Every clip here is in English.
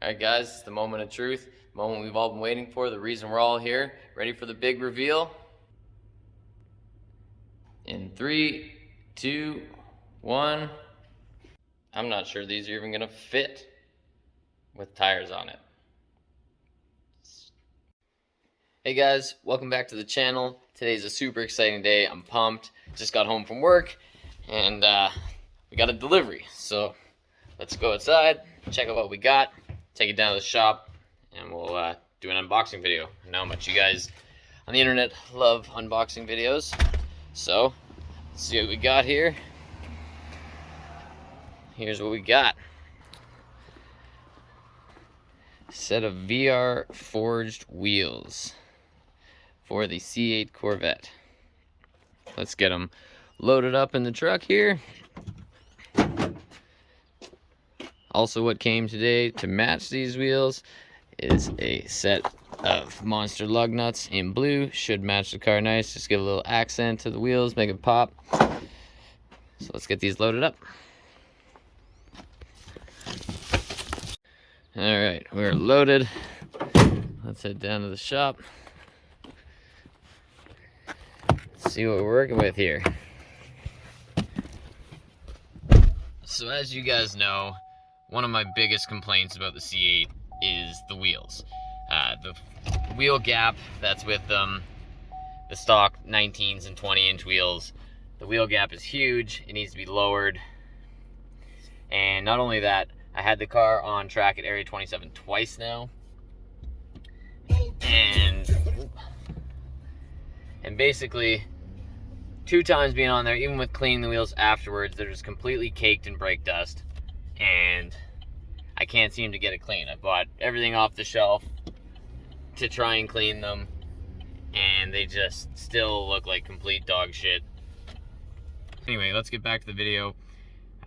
Alright guys, it's the moment of truth, the moment we've all been waiting for, the reason we're all here. Ready for the big reveal? In 3, 2, 1. I'm not sure these are even gonna fit with tires on it. Hey guys, welcome back to the channel. Today's a super exciting day. I'm pumped. Just got home from work and we got a delivery. So let's go outside, check out what we got, take it down to the shop, and we'll do an unboxing video. I know how much you guys on the internet love unboxing videos. So let's see what we got here. Here's what we got. Set of VR Forged wheels for the C8 Corvette. Let's get them loaded up in the truck here. Also, what came today to match these wheels is a set of monster lug nuts in blue. Should match the car nice. Just give a little accent to the wheels, make it pop. So let's get these loaded up. Alright, we're loaded. Let's head down to the shop. Let's see what we're working with here. So as you guys know, one of my biggest complaints about the C8 is the wheels. The wheel gap that's with the stock 19s and 20-inch wheels. The wheel gap is huge. It needs to be lowered. And not only that, I had the car on track at Area 27 twice now. And basically, 2 times being on there, even with cleaning the wheels afterwards, they're just completely caked in brake dust. And I can't seem to get it clean. I bought everything off the shelf to try and clean them, and they just still look like complete dog shit. Anyway, let's get back to the video.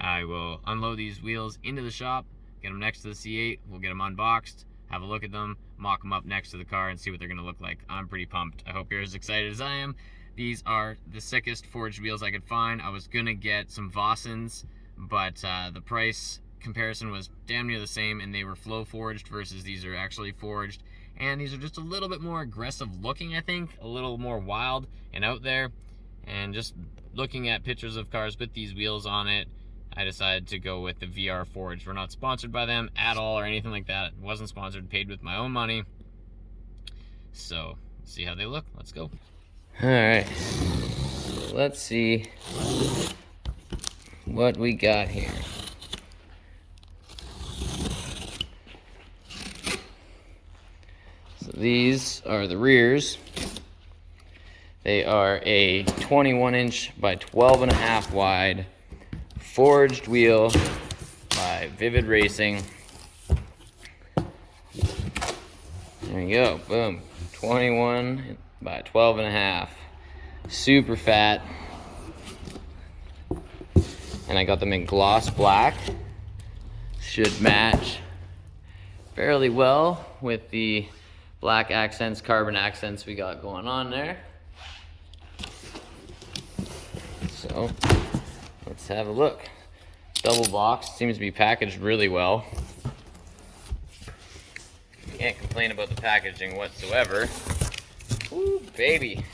I will unload these wheels into the shop, get them next to the C8, we'll get them unboxed, have a look at them, mock them up next to the car, and see what they're going to look like. I'm pretty pumped. I hope you're as excited as I am. These are the sickest forged wheels I could find. I was going to get some Vossens, but the price comparison was damn near the same, and they were flow forged versus these are actually forged. And these are just a little bit more aggressive looking, I think, a little more wild and out there. And just looking at pictures of cars with these wheels on it, I decided to go with the VR Forged. We're not sponsored by them at all or anything like that. It wasn't sponsored, paid with my own money. So, let's see how they look. Let's go. Alright, so let's see what we got here. So these are the rears. They are a 21-inch by 12.5 wide forged wheel by Vivid Racing. There you go, boom. 21 by 12.5. Super fat. And I got them in gloss black. Should match fairly well with the black accents, carbon accents we got going on there. So let's have a look. Double box, seems to be packaged really well. Can't complain about the packaging whatsoever. Ooh, baby.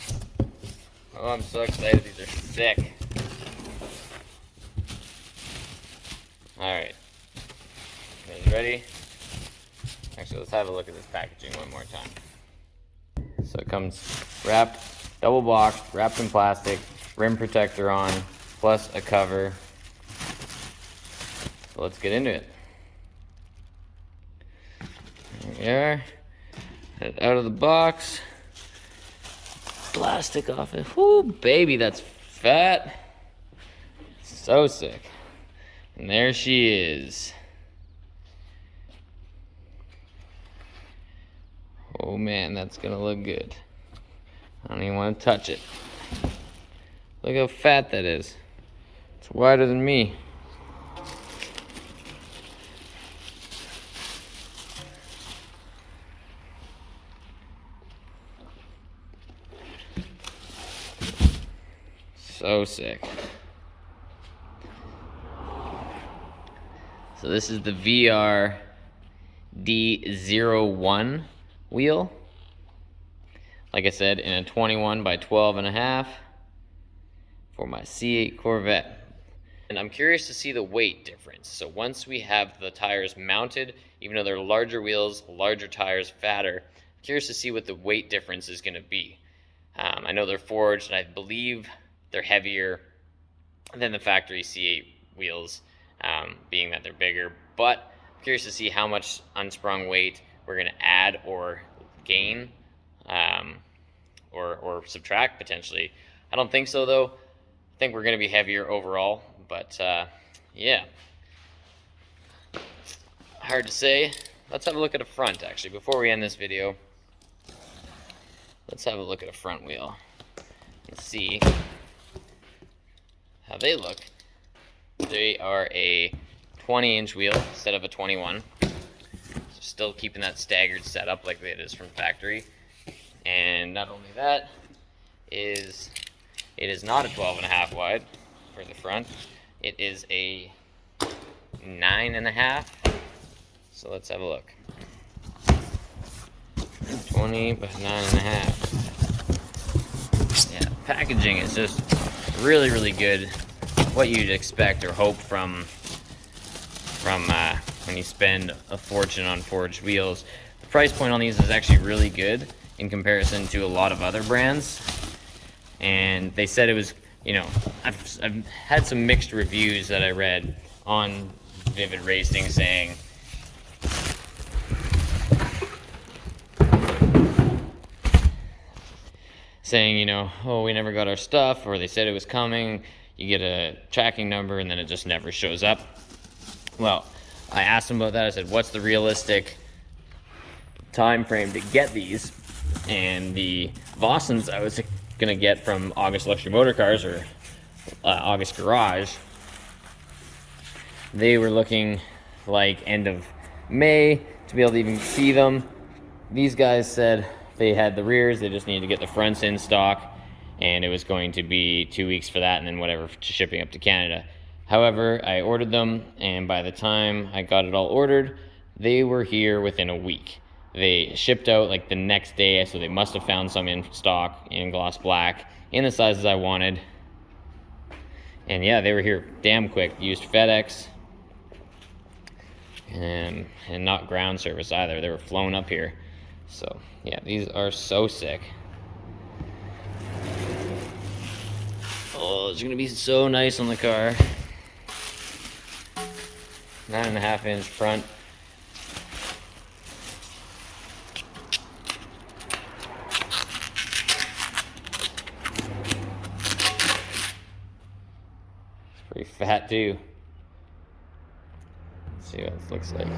Oh, I'm so excited. These are sick. Alright. Guys ready? Actually, let's have a look at this packaging one more time. So it comes wrapped, double boxed, wrapped in plastic, rim protector on, plus a cover. So let's get into it. There we are. Get it out of the box. Plastic off it. Whoo, baby, that's fat. So sick. And there she is. Oh man, that's gonna look good. I don't even want to touch it. Look how fat that is. It's wider than me. So sick. So this is the VR D01 wheel. Like I said, in a 21 by 12.5 for my C8 Corvette. And I'm curious to see the weight difference. So once we have the tires mounted, even though they're larger wheels, larger tires, fatter, I'm curious to see what the weight difference is going to be. I know they're forged, and I believe they're heavier than the factory C8 wheels, being that they're bigger. But I'm curious to see how much unsprung weight we're going to add or gain, or subtract potentially. I don't think so, though. I think we're going to be heavier overall, but yeah, hard to say. Let's have a look at a front, actually, before we end this video. Let's have a look at a front wheel and see how they look. They are a 20-inch wheel instead of a 21. So still keeping that staggered setup like it is from factory. And not only that, it is not a 12.5 wide for the front. It is a 9.5. So let's have a look. 20 by 9.5. Yeah, packaging is just really, really good. What you'd expect or hope from when you spend a fortune on forged wheels. The price point on these is actually really good in comparison to a lot of other brands. And they said it was, you know, I've had some mixed reviews that I read on Vivid Racing saying, you know, oh, we never got our stuff, or they said it was coming. You get a tracking number and then it just never shows up. Well, I asked them about that. I said, what's the realistic time frame to get these? And the Vossens I was gonna get from August Luxury Motor Cars, or August Garage, they were looking like end of May to be able to even see them. These guys said they had the rears, they just needed to get the fronts in stock, and it was going to be 2 weeks for that, and then whatever for shipping up to Canada. However, I ordered them, and by the time I got it all ordered, they were here within a week. They shipped out like the next day, so they must have found some in stock in gloss black in the sizes I wanted. And yeah, they were here damn quick. Used FedEx and not ground service either. They were flown up here. So yeah, these are so sick. Oh, it's gonna be so nice on the car. 9.5-inch front. It's pretty fat too. Let's see what it looks like.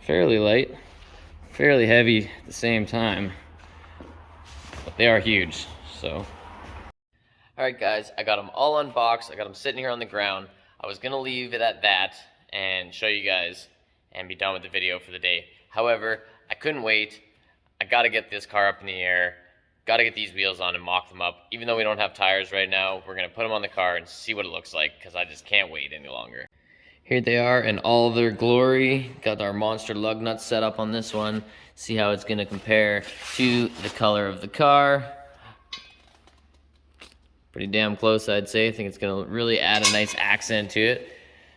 Fairly light, fairly heavy at the same time, but they are huge, so. Alright guys, I got them all unboxed. I got them sitting here on the ground. I was gonna leave it at that and show you guys and be done with the video for the day. However, I couldn't wait. I gotta get this car up in the air, gotta get these wheels on and mock them up. Even though we don't have tires right now, we're gonna put them on the car and see what it looks like, because I just can't wait any longer. Here they are in all their glory. Got our monster lug nuts set up on this one. See how it's gonna compare to the color of the car. Pretty damn close, I'd say. I think it's gonna really add a nice accent to it.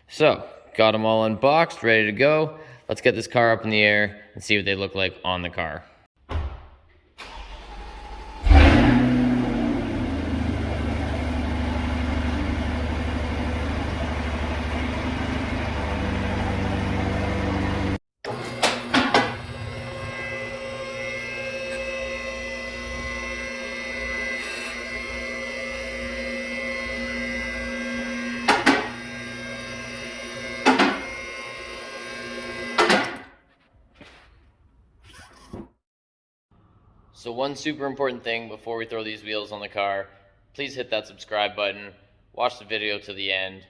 So, got them all unboxed, ready to go. Let's get this car up in the air and see what they look like on the car. So one super important thing before we throw these wheels on the car, please hit that subscribe button, watch the video to the end.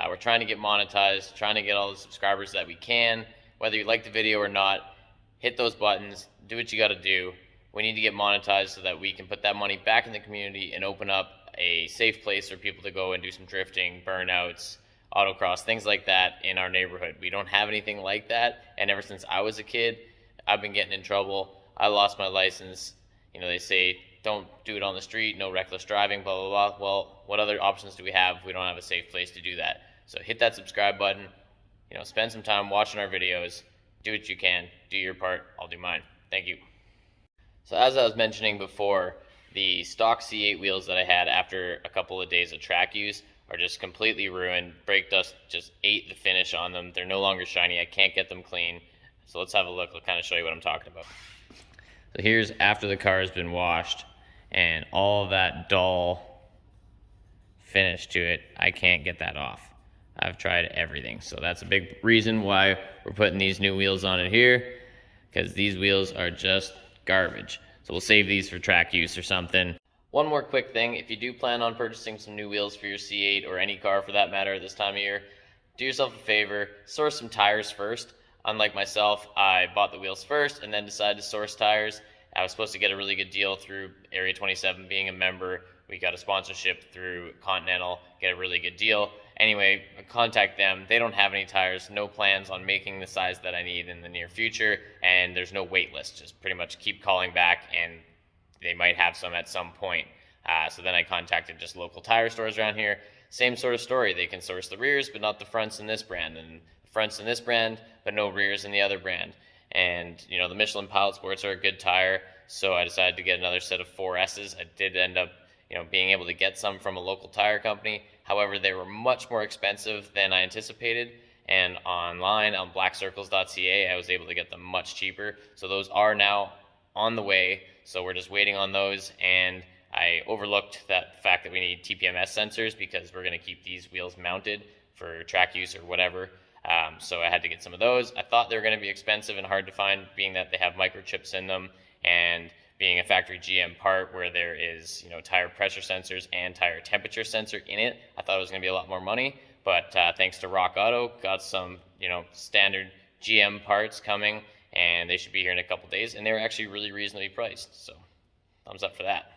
We're trying to get monetized, trying to get all the subscribers that we can. Whether you like the video or not, hit those buttons, do what you gotta do. We need to get monetized so that we can put that money back in the community and open up a safe place for people to go and do some drifting, burnouts, autocross, things like that in our neighborhood. We don't have anything like that, and ever since I was a kid, I've been getting in trouble. I lost my license. You know, they say don't do it on the street, no reckless driving, blah, blah, blah. Well, what other options do we have if we don't have a safe place to do that? So hit that subscribe button, you know, spend some time watching our videos, do what you can, do your part, I'll do mine. Thank you. So as I was mentioning before, the stock C8 wheels that I had after a couple of days of track use are just completely ruined. Brake dust just ate the finish on them. They're no longer shiny. I can't get them clean. So let's have a look. I'll kind of show you what I'm talking about. So here's after the car has been washed, and all that dull finish to it, I can't get that off. I've tried everything. So that's a big reason why we're putting these new wheels on it here, because these wheels are just garbage. So we'll save these for track use or something. One more quick thing, if you do plan on purchasing some new wheels for your C8 or any car for that matter this time of year, do yourself a favor, source some tires first. Unlike myself, I bought the wheels first and then decided to source tires. I was supposed to get a really good deal through Area 27 being a member. We got a sponsorship through Continental, get a really good deal. Anyway, contact them. They don't have any tires, no plans on making the size that I need in the near future, and there's no wait list. Just pretty much keep calling back and they might have some at some point. So then I contacted just local tire stores around here. Same sort of story. They can source the rears, but not the fronts in this brand, and the fronts in this brand, but no rears in the other brand. And you know, the Michelin Pilot Sports are a good tire, so I decided to get another set of 4S's. I did end up, you know, being able to get some from a local tire company. However, they were much more expensive than I anticipated. And online on blackcircles.ca, I was able to get them much cheaper. So those are now on the way. So we're just waiting on those. And I overlooked that fact that we need TPMS sensors because we're going to keep these wheels mounted for track use or whatever. So I had to get some of those. I thought they were going to be expensive and hard to find, being that they have microchips in them, and being a factory GM part where there is, you know, tire pressure sensors and tire temperature sensor in it. I thought it was going to be a lot more money, but thanks to Rock Auto, got some, you know, standard GM parts coming, and they should be here in a couple days, and they were actually really reasonably priced. So thumbs up for that.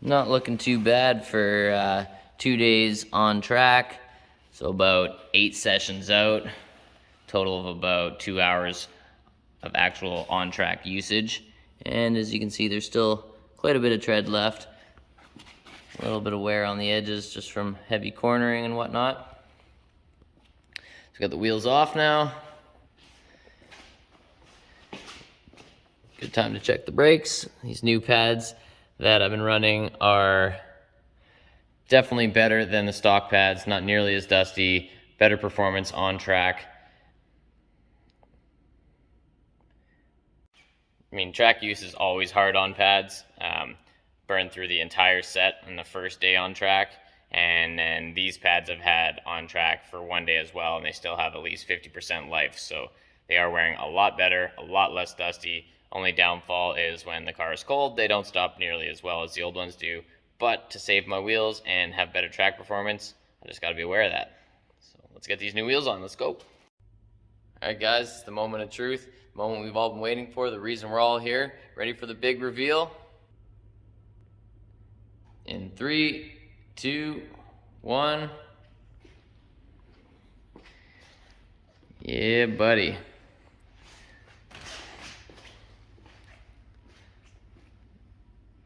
Not looking too bad for 2 days on track. So about 8 sessions out, total of about 2 hours of actual on-track usage. And as you can see, there's still quite a bit of tread left. A little bit of wear on the edges just from heavy cornering and whatnot. So got the wheels off now. Good time to check the brakes. These new pads that I've been running are definitely better than the stock pads, not nearly as dusty, better performance on track. I mean, track use is always hard on pads. Burned through the entire set on the first day on track, and then these pads I've had on track for 1 day as well, and they still have at least 50% life, so they are wearing a lot better, a lot less dusty. Only downfall is when the car is cold, they don't stop nearly as well as the old ones do. But to save my wheels and have better track performance, I just got to be aware of that. So let's get these new wheels on. Let's go. Alright guys, it's the moment of truth, the moment we've all been waiting for, the reason we're all here. Ready for the big reveal? In 3, 2, 1. Yeah, buddy.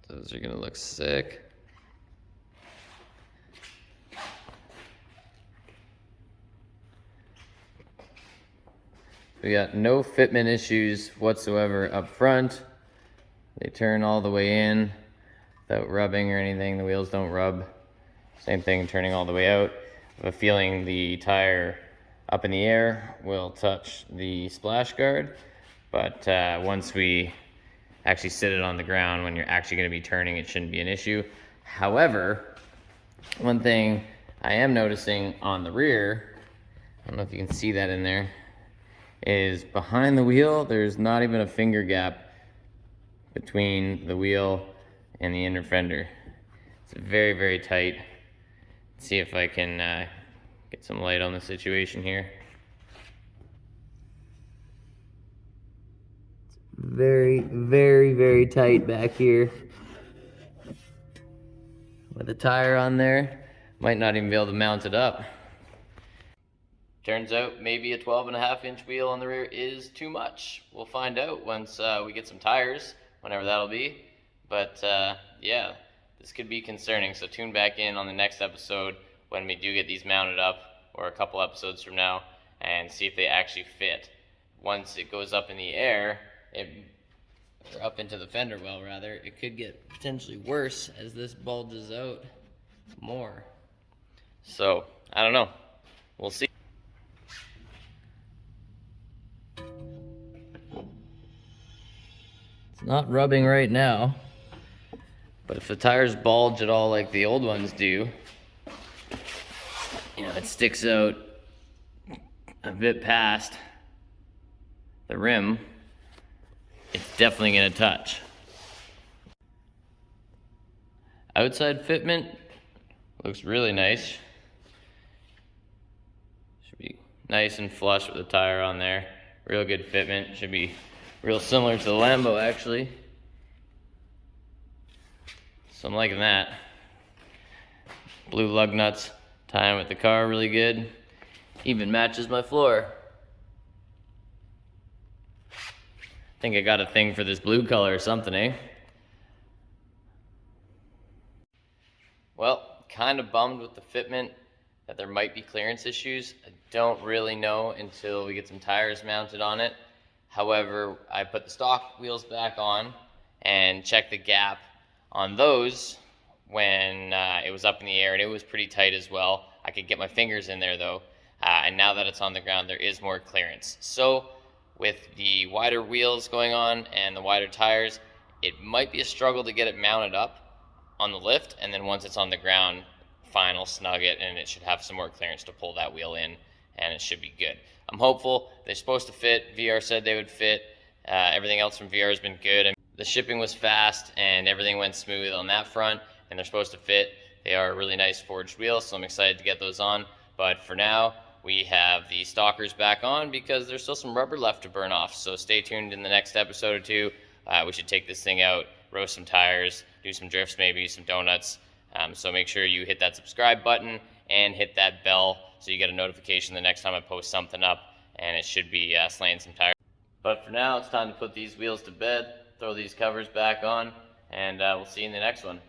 Those are gonna look sick. We got no fitment issues whatsoever up front. They turn all the way in without rubbing or anything. The wheels don't rub. Same thing turning all the way out. I have a feeling the tire up in the air will touch the splash guard, but once we actually sit it on the ground, when you're actually going to be turning, it shouldn't be an issue. However, one thing I am noticing on the rear, I don't know if you can see that in there, is behind the wheel, there's not even a finger gap between the wheel and the inner fender. It's very, very tight. Let's see if I can get some light on the situation here. Very, very, very tight back here. With a tire on there, might not even be able to mount it up. Turns out maybe a 12.5-inch wheel on the rear is too much. We'll find out once we get some tires, whenever that'll be. But yeah, this could be concerning, so tune back in on the next episode when we do get these mounted up, or a couple episodes from now, and see if they actually fit. Once it goes up in the air, or up into the fender well rather, it could get potentially worse as this bulges out more. So, I don't know. We'll see. It's not rubbing right now, but if the tires bulge at all like the old ones do, you know, it sticks out a bit past the rim, it's definitely going to touch. Outside fitment looks really nice. Should be nice and flush with the tire on there. Real good fitment. Should be real similar to the Lambo actually. So I'm liking that. Blue lug nuts tying with the car really good. Even matches my floor. I think I got a thing for this blue color or something, eh? Well, kind of bummed with the fitment that there might be clearance issues. I don't really know until we get some tires mounted on it. However, I put the stock wheels back on and checked the gap on those when it was up in the air, and it was pretty tight as well. I could get my fingers in there though, and now that it's on the ground, there is more clearance. So with the wider wheels going on and the wider tires, it might be a struggle to get it mounted up on the lift, and then once it's on the ground, fine, I'll snug it and it should have some more clearance to pull that wheel in, and it should be good. I'm hopeful. They're supposed to fit. VR said they would fit. Everything else from VR has been good. And the shipping was fast and everything went smooth on that front, and they're supposed to fit. They are really nice forged wheels, so I'm excited to get those on. But for now, we have the stalkers back on because there's still some rubber left to burn off. So stay tuned in the next episode or two. We should take this thing out, roast some tires, do some drifts maybe, some donuts. So make sure you hit that subscribe button and hit that bell so you get a notification the next time I post something up, and it should be slaying some tires. But for now, it's time to put these wheels to bed, throw these covers back on, and we'll see you in the next one.